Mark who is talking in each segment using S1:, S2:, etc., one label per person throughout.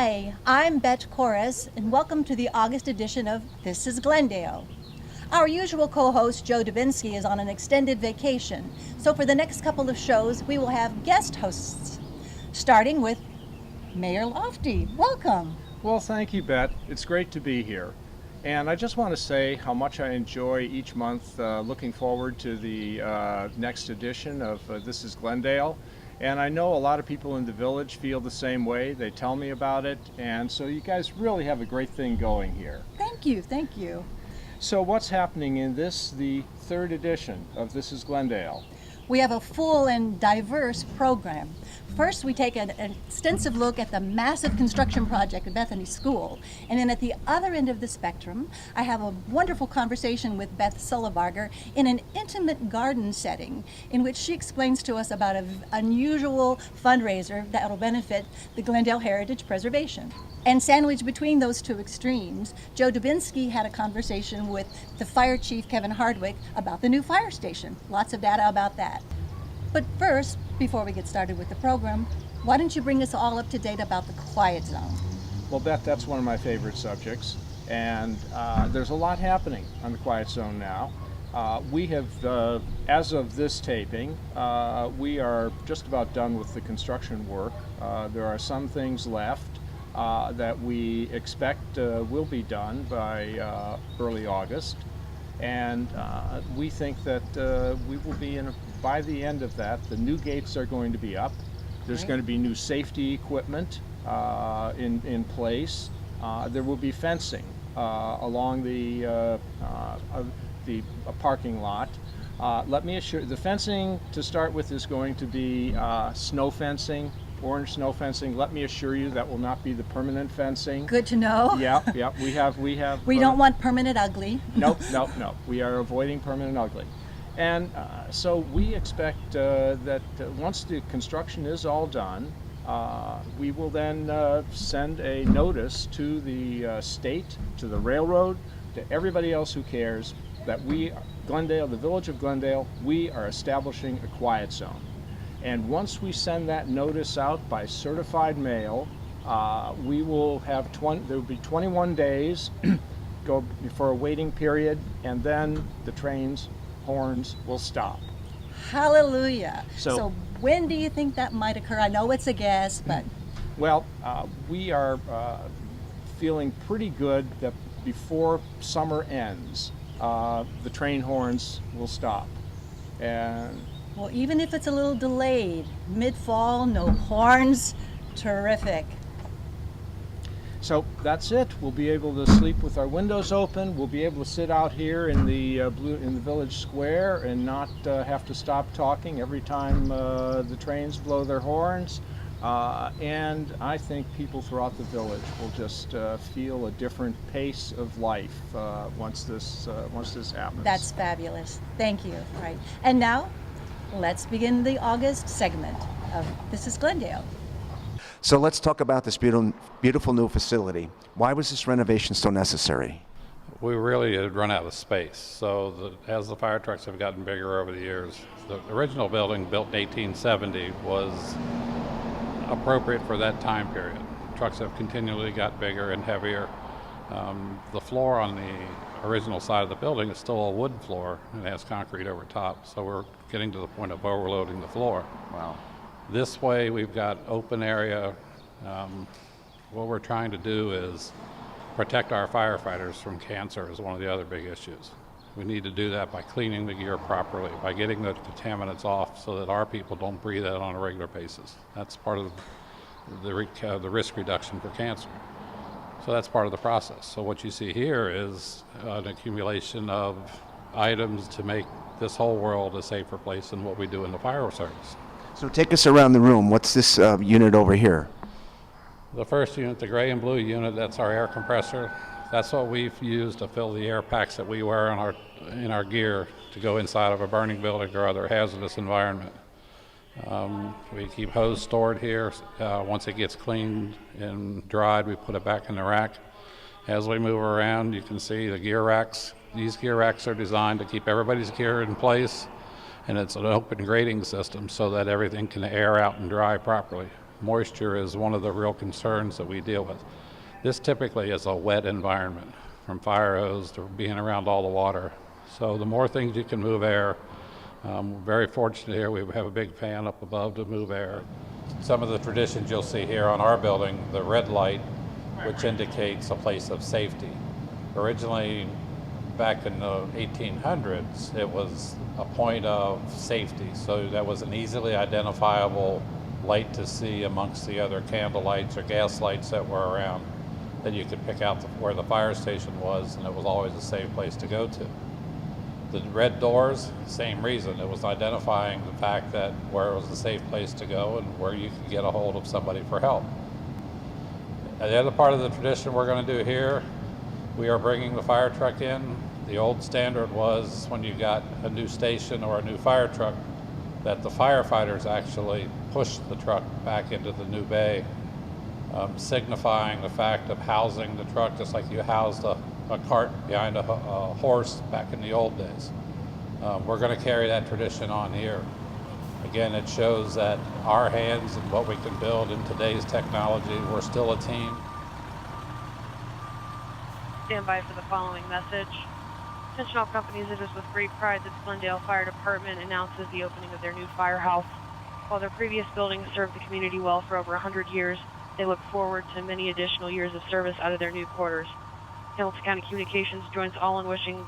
S1: Hi, I'm Bet Corres, and welcome to the August edition of This is Glendale. Our usual co-host, Joe Dubinsky, is on an extended vacation, so for the next couple of shows, we will have guest hosts, starting with Mayor Lofty. Welcome.
S2: Well, thank you, Bet. It's great to be here. And I just want to say how much I enjoy each month looking forward to the next edition of This is Glendale. And I know a lot of people in the village feel the same way. They tell me about it. And so you guys really have a great thing going here.
S1: Thank you, thank you.
S2: So what's happening in this, the third edition of This is Glendale?
S1: We have a full and diverse program. First, we take an extensive look at the massive construction project at Bethany School. And then at the other end of the spectrum, I have a wonderful conversation with Beth Sullivarger in an intimate garden setting in which she explains to us about an unusual fundraiser that will benefit the Glendale Heritage Preservation. And sandwiched between those two extremes, Joe Dubinsky had a conversation with the fire chief, Kevin Hardwick, about the new fire station. Lots of data about that. But first, before we get started with the program, why don't you bring us all up to date about the quiet zone?
S2: Well, Beth, that's one of my favorite subjects. And there's a lot happening on the quiet zone now. We have, as of this taping, we are just about done with the construction work. There are some things left that we expect will be done by early August. And we think that we will be by the end of that, the new gates are going to be up. There's going to be new safety equipment in place. There will be fencing along the parking lot. Let me assure you, the fencing to start with is going to be snow fencing, orange snow fencing. Let me assure you that will not be the permanent fencing.
S1: Good to know.
S2: Yeah, we have.
S1: We don't want permanent ugly.
S2: Nope. We are avoiding permanent ugly. And so we expect that once the construction is all done, we will then send a notice to the state, to the railroad, to everybody else who cares that Glendale, the village of Glendale, we are establishing a quiet zone. And once we send that notice out by certified mail, we will have there will be 21 days go for a waiting period, and then the trains, horns will stop.
S1: Hallelujah. So when do you think that might occur? I know it's a guess, but...
S2: Well, we are feeling pretty good that before summer ends, the train horns will stop. And
S1: well, even if it's a little delayed, mid-fall, no horns, terrific.
S2: So that's it. We'll be able to sleep with our windows open. We'll be able to sit out here in the village square and not have to stop talking every time the trains blow their horns. And I think people throughout the village will just feel a different pace of life once this happens.
S1: That's fabulous. Thank you. Right. And now, let's begin the August segment of This is Glendale.
S3: So let's talk about this beautiful new facility. Why was this renovation so necessary?
S4: We really had run out of space. So as the fire trucks have gotten bigger over the years, the original building built in 1870 was appropriate for that time period. Trucks have continually got bigger and heavier. The floor on the original side of the building is still a wood floor and has concrete over top. So we're getting to the point of overloading the floor.
S3: Wow.
S4: This way we've got open area. What we're trying to do is protect our firefighters from cancer is one of the other big issues. We need to do that by cleaning the gear properly, by getting the contaminants off so that our people don't breathe out on a regular basis. That's part of the risk reduction for cancer. So that's part of the process. So what you see here is an accumulation of items to make this whole world a safer place than what we do in the fire service.
S3: So take us around the room. What's this unit over here?
S4: The first unit, the gray and blue unit, that's our air compressor. That's what we've used to fill the air packs that we wear in our gear to go inside of a burning building or other hazardous environment. We keep hose stored here. Once it gets cleaned and dried, we put it back in the rack. As we move around, you can see the gear racks. These gear racks are designed to keep everybody's gear in place, and it's an open grading system so that everything can air out and dry properly. moisture is one of the real concerns that we deal with. This typically is a wet environment, from fire hose to being around all the water. So the more things you can move air, we're very fortunate here. We have a big fan up above to move air. Some of the traditions you'll see here on our building, the red light, which indicates a place of safety. Originally, back in the 1800s, it was a point of safety. So that was an easily identifiable light to see amongst the other candle lights or gas lights that were around, that you could pick out where the fire station was, and it was always a safe place to go to. The red doors, same reason. It was identifying the fact that where it was a safe place to go and where you could get a hold of somebody for help. And the other part of the tradition we're going to do here, we are bringing the fire truck in. The old standard was when you got a new station or a new fire truck, that the firefighters actually pushed the truck back into the new bay, signifying the fact of housing the truck just like you housed a cart behind a horse back in the old days. We're going to carry that tradition on here. Again, it shows that our hands and what we can build in today's technology, we're still a team.
S5: Stand by for the following message. Attention all companies, it is with great pride that the Glendale Fire Department announces the opening of their new firehouse. While their previous buildings served the community well for over 100 years, they look forward to many additional years of service out of their new quarters. Hamilton County Communications joins all in wishing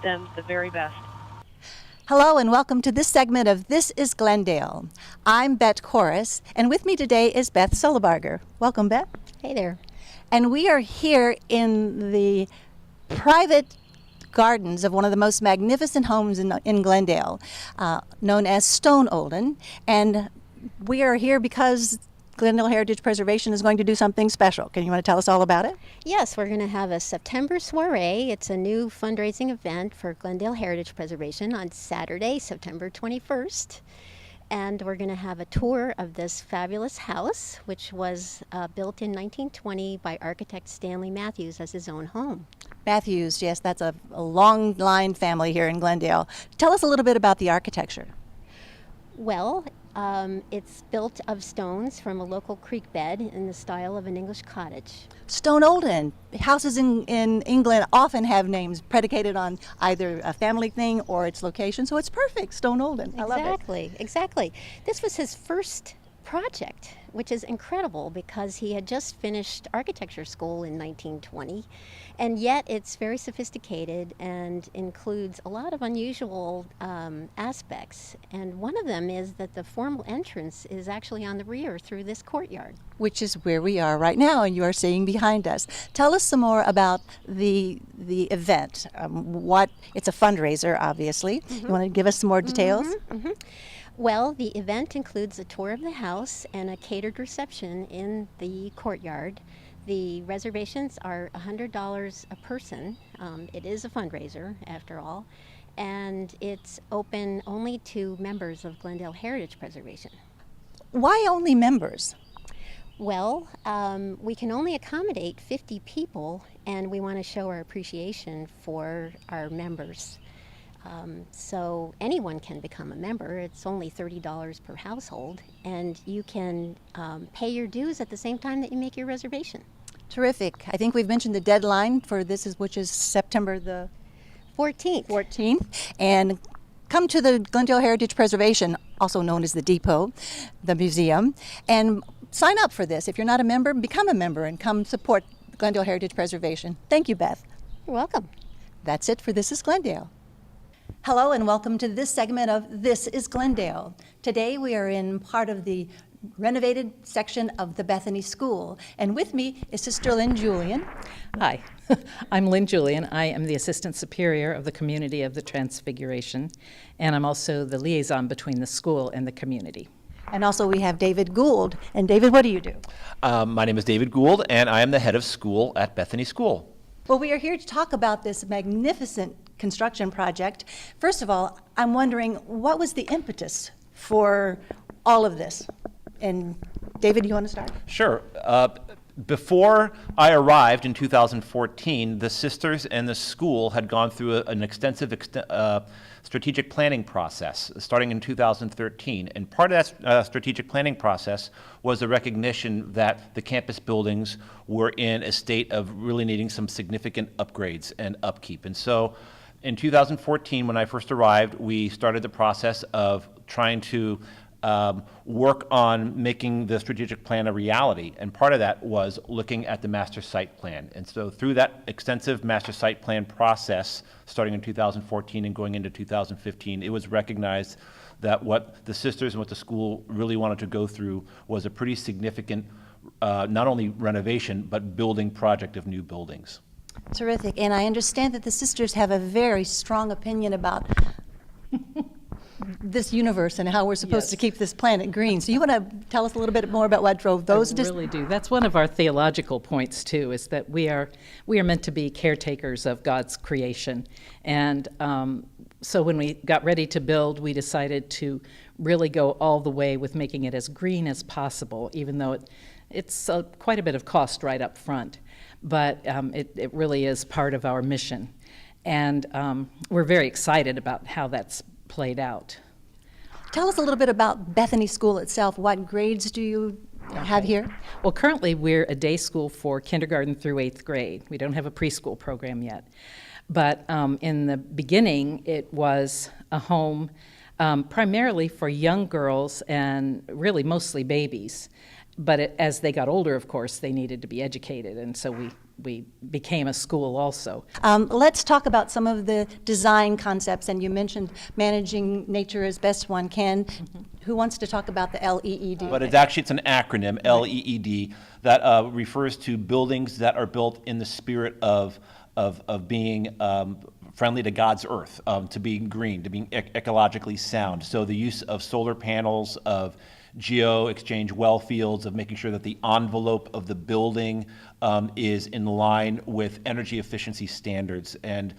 S5: them the very best.
S1: Hello and welcome to this segment of This is Glendale. I'm Beth Corris, and with me today is Beth Solibarger. Welcome, Beth.
S6: Hey there.
S1: And we are here in the private gardens of one of the most magnificent homes in Glendale, known as Stone Olden. And we are here because Glendale Heritage Preservation is going to do something special. You want to tell us all about it?
S6: Yes, we're going to have a September soiree. It's a new fundraising event for Glendale Heritage Preservation on Saturday, September 21st. And we're going to have a tour of this fabulous house, which was built in 1920 by architect Stanley Matthews as his own home.
S1: Matthews, yes, that's a long line family here in Glendale. Tell us a little bit about the architecture.
S6: Well, it's built of stones from a local creek bed in the style of an English cottage.
S1: Stone Olden. Houses in England often have names predicated on either a family thing or its location, so it's perfect. Stone Olden. I love it.
S6: Exactly. This was his first project, which is incredible because he had just finished architecture school in 1920, and yet it's very sophisticated and includes a lot of unusual aspects. And one of them is that the formal entrance is actually on the rear through this courtyard. Which
S1: is where we are right now, and you are seeing behind us. Tell us some more about the event. It's a fundraiser, obviously. Mm-hmm. You want to give us some more details?
S6: Mm-hmm. Mm-hmm. Well, the event includes a tour of the house and a catered reception in the courtyard. The reservations are $100 a person. It is a fundraiser, after all, and it's open only to members of Glendale Heritage Preservation.
S1: Why only members?
S6: Well, we can only accommodate 50 people, and we want to show our appreciation for our members. So anyone can become a member. It's only $30 per household, and you can pay your dues at the same time that you make your reservation.
S1: Terrific. I think we've mentioned the deadline for this, which is September the 14th. And come to the Glendale Heritage Preservation, also known as the Depot, the museum, and sign up for this. If you're not a member, become a member and come support Glendale Heritage Preservation. Thank you, Beth.
S6: You're welcome.
S1: That's it for This is Glendale. Hello and welcome to this segment of This is Glendale. Today we are in part of the renovated section of the Bethany School, and with me is Sister Lynn Julian.
S7: Hi, I'm Lynn Julian. I am the Assistant Superior of the Community of the Transfiguration, and I'm also the liaison between the school and the community.
S1: And also we have David Gould. And David, what do you do?
S8: My name is David Gould, and I am the head of school at Bethany School.
S1: Well, we are here to talk about this magnificent construction project. First of all, I'm wondering, what was the impetus for all of this? And David, you want to start?
S8: Sure. Before I arrived in 2014, the sisters and the school had gone through an extensive strategic planning process starting in 2013. And part of that strategic planning process was the recognition that the campus buildings were in a state of really needing some significant upgrades and upkeep. And so in 2014, when I first arrived, we started the process of trying to work on making the strategic plan a reality. And part of that was looking at the master site plan. And so through that extensive master site plan process, starting in 2014 and going into 2015, it was recognized that what the sisters and what the school really wanted to go through was a pretty significant, not only renovation, but building project of new buildings.
S1: Terrific. And I understand that the sisters have a very strong opinion about this universe and how we're supposed to keep this planet green. So you want to tell us a little bit more about what drove those?
S7: I really do. That's one of our theological points too, is that we are meant to be caretakers of God's creation. And so when we got ready to build, we decided to really go all the way with making it as green as possible, even though it's quite a bit of cost right up front. But it really is part of our mission. And we're very excited about how that's played out.
S1: Tell us a little bit about Bethany School itself. What grades do you have here?
S7: Well, currently we're a day school for kindergarten through 8th grade. We don't have a preschool program yet. But in the beginning, it was a home primarily for young girls and really mostly babies. But as they got older, of course, they needed to be educated, and so we became a school also.
S1: Let's talk about some of the design concepts, and you mentioned managing nature as best one can. Mm-hmm. Who wants to talk about the LEED?
S8: But it's an acronym, LEED, that refers to buildings that are built in the spirit of being friendly to God's earth, to being green, to being ecologically sound. So the use of solar panels, of geo-exchange well fields, of making sure that the envelope of the building is in line with energy efficiency standards. And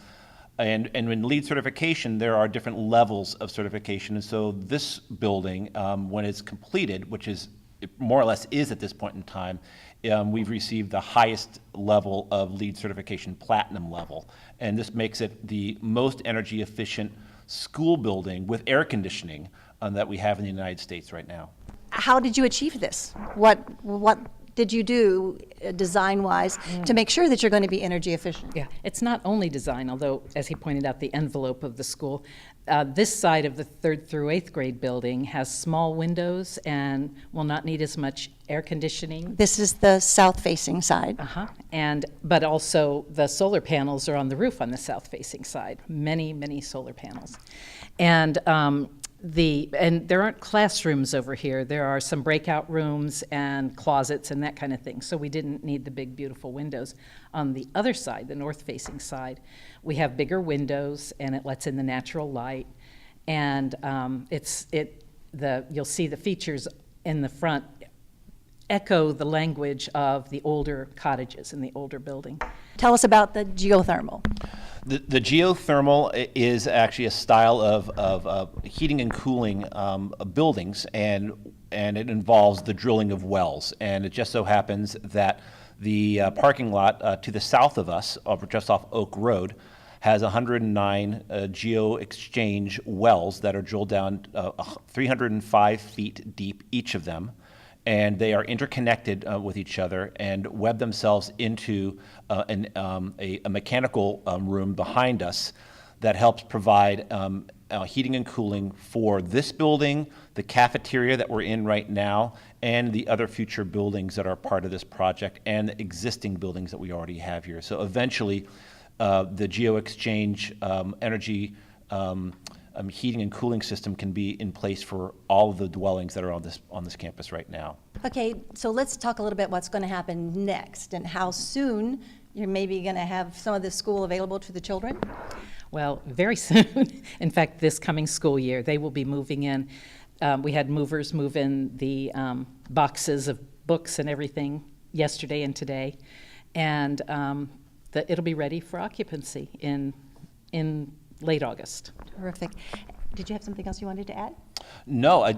S8: in LEED certification, there are different levels of certification. And so this building, when it's completed, which is it more or less is at this point in time, we've received the highest level of LEED certification, platinum level. And this makes it the most energy efficient school building with air conditioning that we have in the United States right now.
S1: How did you achieve this? What did you do design-wise to make sure that you're going to be energy efficient?
S7: Yeah, it's not only design, although, as he pointed out, the envelope of the school. This side of the 3rd through 8th grade building has small windows and will not need as much air conditioning.
S1: This is the south-facing side.
S7: But also the solar panels are on the roof on the south-facing side. Many solar panels. And there aren't classrooms over here. There are some breakout rooms and closets and that kind of thing. So we didn't need the big, beautiful windows. On the other side, the north-facing side, we have bigger windows and it lets in the natural light. And you'll see the features in the front echo the language of the older cottages in the older building.
S1: Tell us about the geothermal.
S8: The geothermal is actually a style of heating and cooling buildings, and it involves the drilling of wells. And it just so happens that the parking lot to the south of us, just off Oak Road, has 109 geo-exchange wells that are drilled down 305 feet deep, each of them. And they are interconnected with each other and web themselves into a mechanical room behind us that helps provide heating and cooling for this building, the cafeteria that we're in right now, and the other future buildings that are part of this project, and the existing buildings that we already have here. So eventually, the geo-exchange energy heating and cooling system can be in place for all of the dwellings that are on this campus right now.
S1: Okay, so let's talk a little bit what's going to happen next and how soon you're maybe going to have some of this school available to the children.
S7: Well, very soon. In fact, this coming school year, they will be moving in. We had movers move in the boxes of books and everything yesterday and today, and it'll be ready for occupancy in late August.
S1: Terrific. Did you have something else you wanted to add?
S8: No,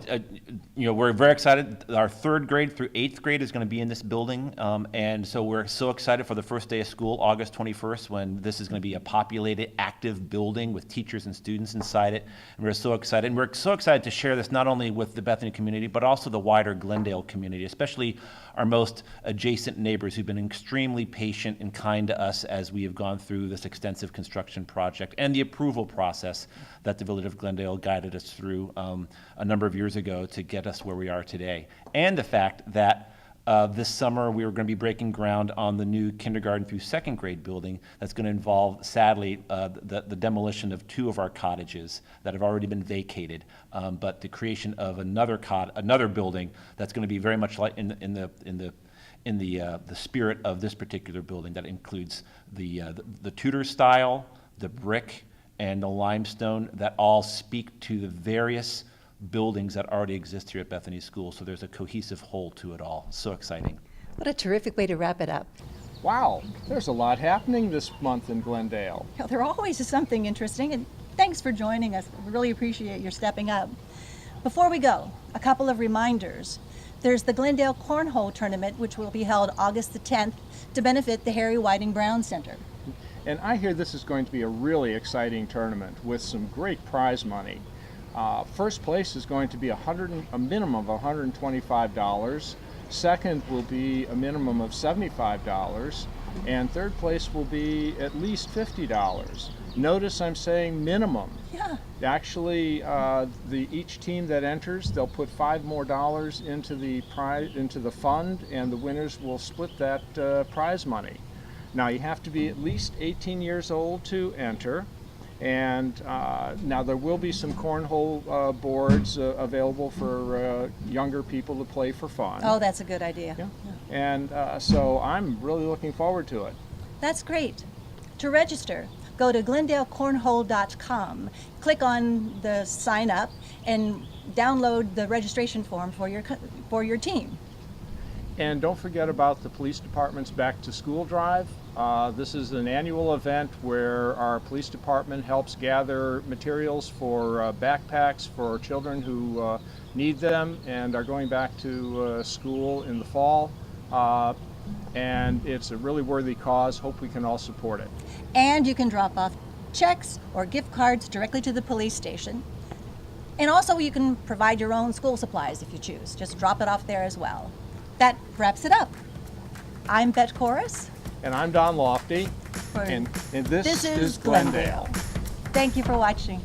S8: we're very excited. Our 3rd grade through 8th grade is going to be in this building, and so we're so excited for the first day of school, August 21st, when this is going to be a populated, active building with teachers and students inside it. And we're so excited. And we're so excited to share this not only with the Bethany community, but also the wider Glendale community, especially our most adjacent neighbors who've been extremely patient and kind to us as we have gone through this extensive construction project and the approval process that the Village of Glendale guided us through a number of years ago to get us where we are today. And the fact that this summer we were going to be breaking ground on the new kindergarten through 2nd grade building that's going to involve, sadly, the demolition of 2 of our cottages that have already been vacated, but the creation of another building that's going to be very much like in the spirit of this particular building, that includes the Tudor style, the brick, and the limestone, that all speak to the various buildings that already exist here at Bethany School. So there's a cohesive whole to it all. So exciting.
S9: What a terrific way to wrap it up.
S2: Wow, there's a lot happening this month in Glendale.
S1: There always is something interesting, and thanks for joining us. We really appreciate your stepping up. Before we go, a couple of reminders. There's the Glendale Cornhole Tournament, which will be held August the 10th to benefit the Harry Whiting Brown Center.
S2: And I hear this is going to be a really exciting tournament with some great prize money. First place is going to be a minimum of $125. Second will be a minimum of $75. And third place will be at least $50. Notice I'm saying minimum.
S1: Yeah.
S2: Actually, each team that enters, they'll put $5 more into the fund, and the winners will split that prize money. Now, you have to be at least 18 years old to enter, and now there will be some cornhole boards available for younger people to play for fun.
S1: Oh, that's a good idea.
S2: Yeah. And so I'm really looking forward to it.
S1: That's great. To register, go to glendalecornhole.com, click on the sign up, and download the registration form for your team.
S2: And don't forget about the police department's Back to School Drive. This is an annual event where our police department helps gather materials for backpacks for children who need them and are going back to school in the fall. And it's a really worthy cause. Hope we can all support it.
S1: And you can drop off checks or gift cards directly to the police station. And also you can provide your own school supplies if you choose. Just drop it off there as well. That wraps it up. I'm Bet Chorus.
S2: And I'm Don Lofty. And this is Glendale.
S1: Thank you for watching.